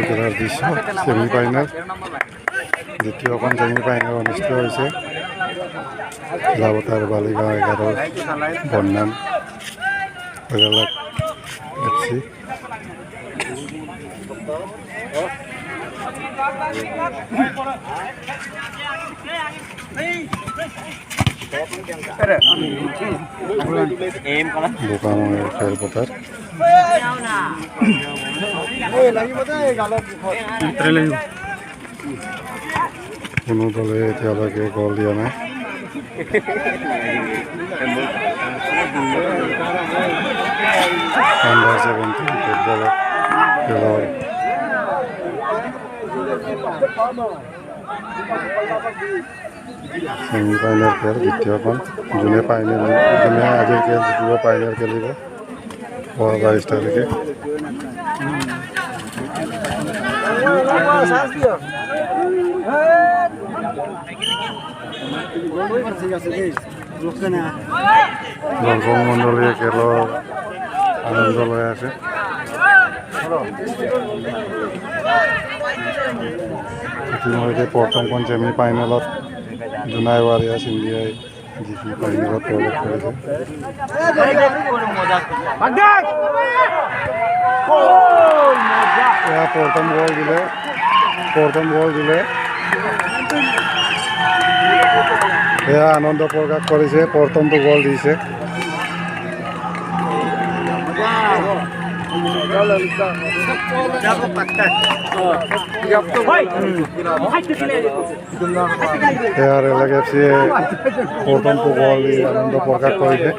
খেলার দৃশ্য সেমিফাইনাল দ্বিতীয়খন সেমিফাইনাল অনুষ্ঠিত হৈছে লাবতার বালিগাঁও 11 বন্যাম এফসি বোকাময়ের খেলপথার কোনো দলে এতিয়ালৈকে গল দিয়া নাই আন্ডার 17 ফুটবলের খেলোয়াড় সেমিফাইনাল খেল দ্বিতীয়খন যোনে আজিৰ খেল জিকিব ফাইনেল খেলিব 22 তাৰিখে দর্শক মণ্ডলীয়ে খেলৰ আনন্দ লৈ আছে ইতিমধ্যে প্ৰথমখন ছেমি ফাইনেলত জুনাই ৱাৰিয়াৰ্ছ ইণ্ডিয়াই জিকি ফাইনেলত প্ৰৱেশ কৰিছে প্ৰথম গল দিলে এয়া আনন্দ প্ৰকাশ কৰিছে প্ৰথমটো গল দিছে এফসি প্রথমটো গল দি আনন্দ প্রকাশ কৰিছে